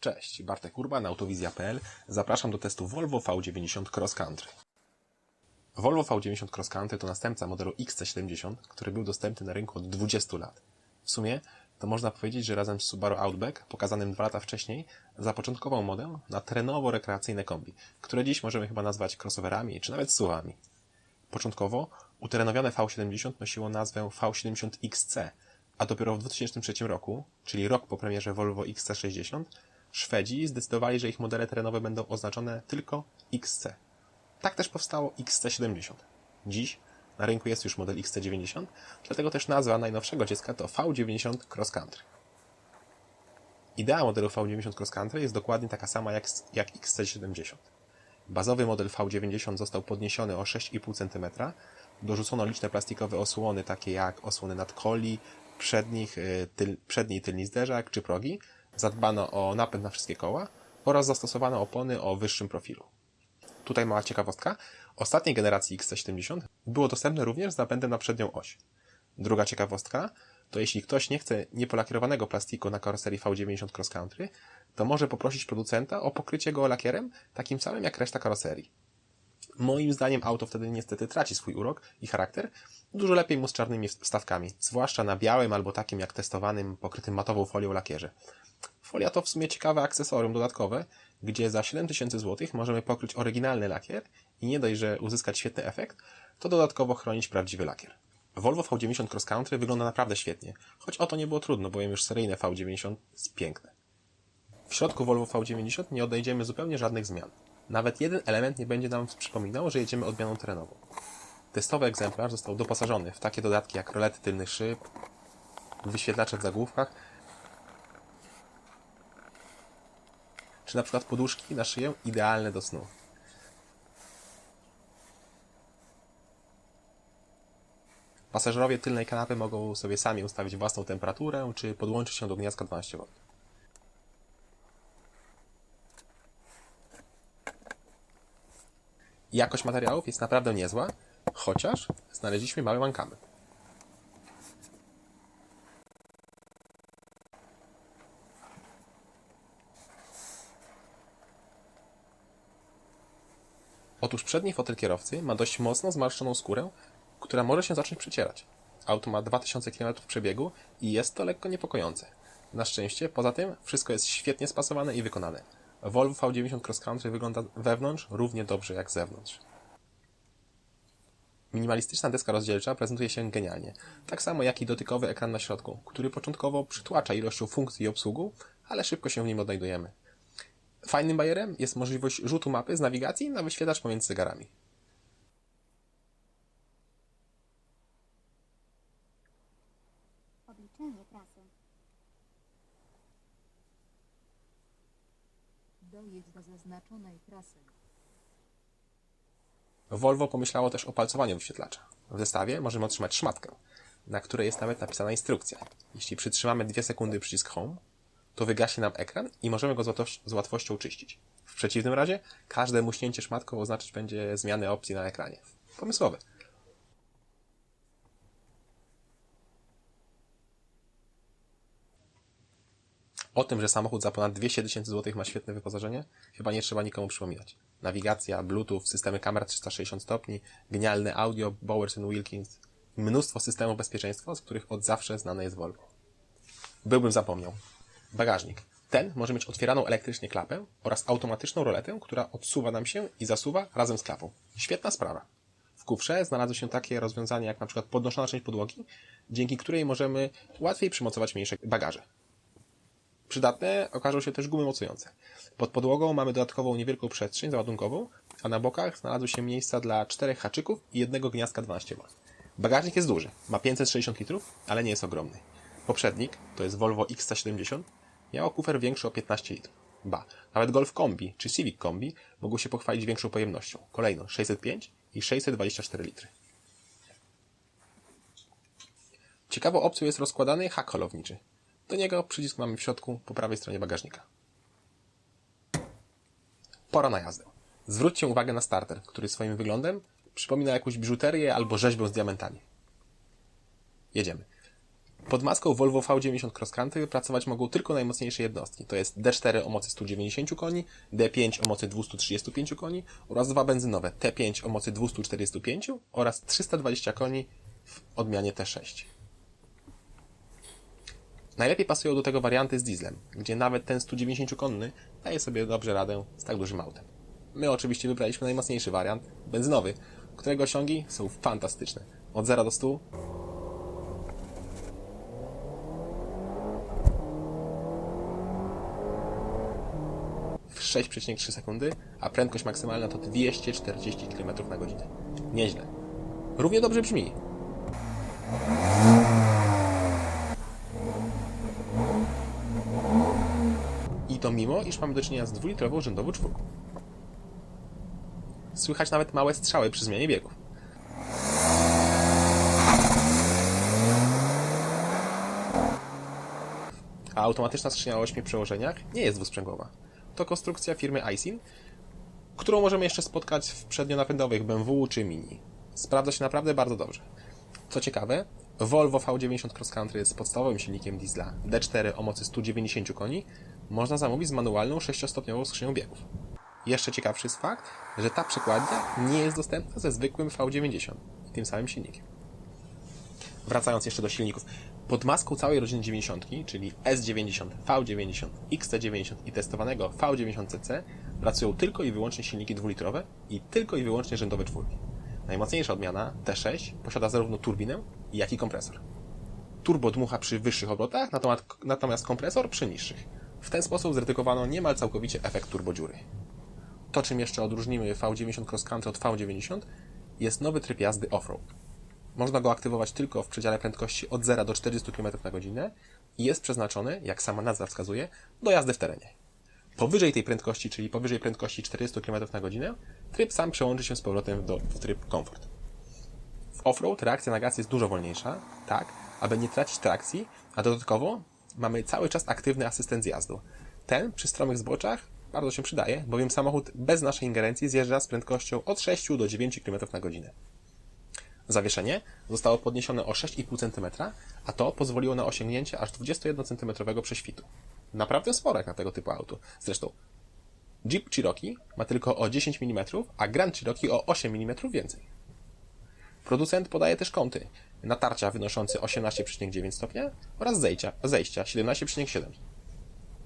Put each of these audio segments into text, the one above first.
Cześć, Bartek Urban, Autowizja.pl. Zapraszam do testu Volvo V90 Cross Country. Volvo V90 Cross Country to następca modelu XC70, który był dostępny na rynku od 20 lat. W sumie to można powiedzieć, że razem z Subaru Outback, pokazanym 2 lata wcześniej, zapoczątkował modę na terenowo-rekreacyjne kombi, które dziś możemy chyba nazwać crossoverami czy nawet SUV-ami. Początkowo uterenowione V70 nosiło nazwę V70XC, a dopiero w 2003 roku, czyli rok po premierze Volvo XC60, Szwedzi zdecydowali, że ich modele terenowe będą oznaczone tylko XC. Tak też powstało XC70. Dziś na rynku jest już model XC90, dlatego też nazwa najnowszego dziecka to V90 Cross Country. Idea modelu V90 Cross Country jest dokładnie taka sama jak XC70. Bazowy model V90 został podniesiony o 6,5 cm, dorzucono liczne plastikowe osłony, takie jak osłony nadkoli, przedni i tylni zderzak czy progi, zadbano o napęd na wszystkie koła oraz zastosowano opony o wyższym profilu. Tutaj mała ciekawostka, ostatniej generacji XC70 było dostępne również z napędem na przednią oś. Druga ciekawostka to jeśli ktoś nie chce niepolakierowanego plastiku na karoserii V90 Cross Country, to może poprosić producenta o pokrycie go lakierem takim samym jak reszta karoserii. Moim zdaniem auto wtedy niestety traci swój urok i charakter. Dużo lepiej mu z czarnymi wstawkami, zwłaszcza na białym albo takim jak testowanym, pokrytym matową folią lakierze. Folia to w sumie ciekawe akcesorium dodatkowe, gdzie za 7000 zł możemy pokryć oryginalny lakier i nie dość, że uzyskać świetny efekt, to dodatkowo chronić prawdziwy lakier. Volvo V90 Cross Country wygląda naprawdę świetnie, choć o to nie było trudno, bowiem już seryjne V90 jest piękne. W środku Volvo V90 nie odnajdziemy zupełnie żadnych zmian. Nawet jeden element nie będzie nam przypominał, że jedziemy odmianą terenową. Testowy egzemplarz został doposażony w takie dodatki jak rolety tylnych szyb, wyświetlacze w zagłówkach, czy na przykład poduszki na szyję idealne do snu. Pasażerowie tylnej kanapy mogą sobie sami ustawić własną temperaturę, czy podłączyć się do gniazdka 12V. Jakość materiałów jest naprawdę niezła, chociaż znaleźliśmy mały mankament. Otóż przedni fotel kierowcy ma dość mocno zmarszczoną skórę, która może się zacząć przecierać. Auto ma 2000 km przebiegu i jest to lekko niepokojące. Na szczęście, poza tym, wszystko jest świetnie spasowane i wykonane. Volvo V90 Cross Country wygląda wewnątrz równie dobrze jak zewnątrz. Minimalistyczna deska rozdzielcza prezentuje się genialnie, tak samo jak i dotykowy ekran na środku, który początkowo przytłacza ilością funkcji i obsługu, ale szybko się w nim odnajdujemy. Fajnym bajerem jest możliwość rzutu mapy z nawigacji na wyświetlacz pomiędzy zegarami. Obliczenie trasy. Dojedź do zaznaczonej trasy. Volvo pomyślało też o palcowaniu wyświetlacza. W zestawie możemy otrzymać szmatkę, na której jest nawet napisana instrukcja. Jeśli przytrzymamy 2 sekundy przycisk Home, to wygaśnie nam ekran i możemy go z łatwością czyścić. W przeciwnym razie każde muśnięcie szmatką oznaczać będzie zmianę opcji na ekranie. Pomysłowe. O tym, że samochód za ponad 200 000 zł ma świetne wyposażenie, chyba nie trzeba nikomu przypominać. Nawigacja, Bluetooth, systemy kamer 360 stopni, genialne audio, Bowers & Wilkins, mnóstwo systemów bezpieczeństwa, z których od zawsze znane jest Volvo. Byłbym zapomniał. Bagażnik. Ten może mieć otwieraną elektrycznie klapę oraz automatyczną roletę, która odsuwa nam się i zasuwa razem z klapą. Świetna sprawa. W kufrze znalazły się takie rozwiązania jak np. podnoszona część podłogi, dzięki której możemy łatwiej przymocować mniejsze bagaże. Przydatne okażą się też gumy mocujące. Pod podłogą mamy dodatkową niewielką przestrzeń załadunkową, a na bokach znalazły się miejsca dla 4 haczyków i jednego gniazdka 12V. Bagażnik jest duży, ma 560 litrów, ale nie jest ogromny. Poprzednik, to jest Volvo XC70, miał kufer większy o 15 litrów. Ba, nawet Golf Kombi czy Civic Kombi mogą się pochwalić większą pojemnością. Kolejno 605 i 624 litry. Ciekawą opcją jest rozkładany hak holowniczy. Do niego przycisk mamy w środku po prawej stronie bagażnika. Pora na jazdę. Zwróćcie uwagę na starter, który swoim wyglądem przypomina jakąś biżuterię albo rzeźbę z diamentami. Jedziemy. Pod maską Volvo V90 Cross Country pracować mogą tylko najmocniejsze jednostki. To jest D4 o mocy 190 koni, D5 o mocy 235 koni oraz dwa benzynowe T5 o mocy 245 oraz 320 koni w odmianie T6. Najlepiej pasują do tego warianty z dieslem, gdzie nawet ten 190-konny daje sobie dobrze radę z tak dużym autem. My oczywiście wybraliśmy najmocniejszy wariant, benzynowy, którego osiągi są fantastyczne. Od 0 do 100 w 6,3 sekundy, a prędkość maksymalna to 240 km na godzinę. Nieźle. Równie dobrze brzmi. I to mimo, iż mamy do czynienia z 2-litrową rzędową czwórką. Słychać nawet małe strzały przy zmianie biegów. A automatyczna skrzynia o 8 przełożeniach nie jest dwusprzęgowa. To konstrukcja firmy Aisin, którą możemy jeszcze spotkać w przednionapędowych BMW czy Mini. Sprawdza się naprawdę bardzo dobrze. Co ciekawe, Volvo V90 Cross Country z podstawowym silnikiem diesla D4 o mocy 190 koni można zamówić z manualną 6-stopniową skrzynią biegów. Jeszcze ciekawszy jest fakt, że ta przekładnia nie jest dostępna ze zwykłym V90 i tym samym silnikiem. Wracając jeszcze do silników, pod maską całej rodziny 90, czyli S90, V90, XC90 i testowanego V90cc pracują tylko i wyłącznie silniki dwulitrowe i tylko i wyłącznie rzędowe czwórki. Najmocniejsza odmiana, T6, posiada zarówno turbinę, jak i kompresor. Turbo dmucha przy wyższych obrotach, natomiast kompresor przy niższych. W ten sposób zredukowano niemal całkowicie efekt turbodziury. To, czym jeszcze odróżnimy V90 Cross Country od V90, jest nowy tryb jazdy off-road. Można go aktywować tylko w przedziale prędkości od 0 do 400 km na godzinę i jest przeznaczony, jak sama nazwa wskazuje, do jazdy w terenie. Powyżej tej prędkości, czyli powyżej prędkości 400 km na godzinę, tryb sam przełączy się z powrotem w tryb komfort. W off-road reakcja na gaz jest dużo wolniejsza, tak, aby nie tracić trakcji, a dodatkowo mamy cały czas aktywny asystent zjazdu. Ten przy stromych zboczach bardzo się przydaje, bowiem samochód bez naszej ingerencji zjeżdża z prędkością od 6 do 9 km na godzinę. Zawieszenie zostało podniesione o 6,5 cm, a to pozwoliło na osiągnięcie aż 21 cm prześwitu. Naprawdę sporo jak na tego typu auto. Zresztą Jeep Cherokee ma tylko o 10 mm, a Grand Cherokee o 8 mm więcej. Producent podaje też kąty natarcia wynoszące 18,9 stopnia oraz zejścia 17,7.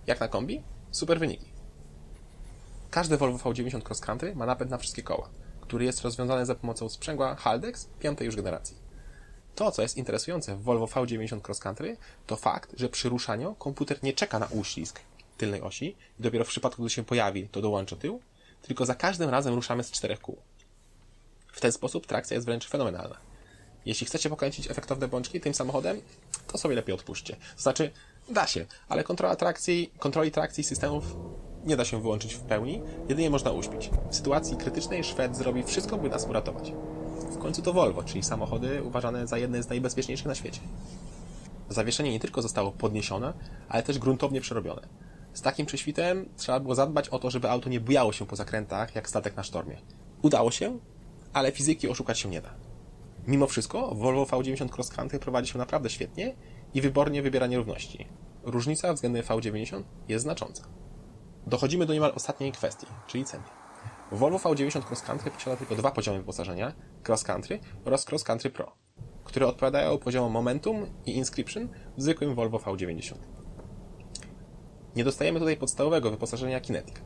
Jak na kombi? Super wyniki. Każde Volvo V90 Cross Country ma napęd na wszystkie koła, który jest rozwiązany za pomocą sprzęgła Haldex 5. już generacji. To, co jest interesujące w Volvo V90 Cross Country, to fakt, że przy ruszaniu komputer nie czeka na uścisk tylnej osi i dopiero w przypadku, gdy się pojawi, to dołącza tył, tylko za każdym razem ruszamy z 4 kół. W ten sposób trakcja jest wręcz fenomenalna. Jeśli chcecie pokręcić efektowne bączki tym samochodem, to sobie lepiej odpuśćcie. To znaczy, da się, ale kontroli trakcji systemów nie da się wyłączyć w pełni, jedynie można uśpić. W sytuacji krytycznej Szwed zrobi wszystko, by nas uratować. W końcu to Volvo, czyli samochody uważane za jedne z najbezpieczniejszych na świecie. Zawieszenie nie tylko zostało podniesione, ale też gruntownie przerobione. Z takim prześwitem trzeba było zadbać o to, żeby auto nie bujało się po zakrętach jak statek na sztormie. Udało się, ale fizyki oszukać się nie da. Mimo wszystko Volvo V90 Cross Country prowadzi się naprawdę świetnie i wybornie wybiera nierówności. Różnica względem V90 jest znacząca. Dochodzimy do niemal ostatniej kwestii, czyli ceny. Volvo V90 Cross Country posiada tylko dwa poziomy wyposażenia, Cross Country oraz Cross Country Pro, które odpowiadają poziomom Momentum i Inscription w zwykłym Volvo V90. Nie dostajemy tutaj podstawowego wyposażenia Kinetic.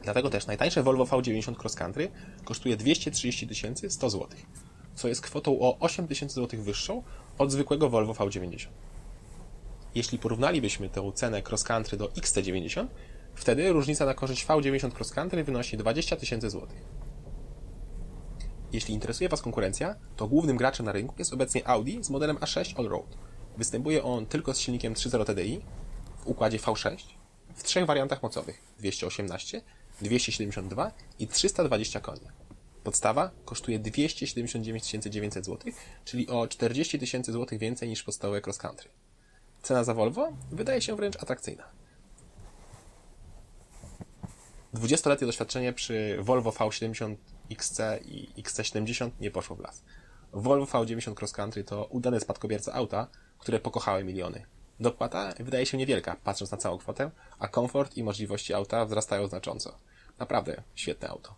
Dlatego też najtańsze Volvo V90 Cross Country kosztuje 230 100 zł, co jest kwotą o 8 000 zł wyższą od zwykłego Volvo V90. Jeśli porównalibyśmy tę cenę Cross Country do XC90, wtedy różnica na korzyść V90 Cross Country wynosi 20 000 zł. Jeśli interesuje Was konkurencja, to głównym graczem na rynku jest obecnie Audi z modelem A6 Allroad. Występuje on tylko z silnikiem 3.0 TDI w układzie V6 w trzech wariantach mocowych: 218, 272 i 320 koni. Podstawa kosztuje 279 900 zł, czyli o 40 000 zł więcej niż podstawowe Cross Country. Cena za Volvo wydaje się wręcz atrakcyjna. 20-letnie doświadczenie przy Volvo V70 XC i XC70 nie poszło w las. Volvo V90 Cross Country to udany spadkobierca auta, które pokochały miliony. Dopłata wydaje się niewielka, patrząc na całą kwotę, a komfort i możliwości auta wzrastają znacząco. Naprawdę świetne auto.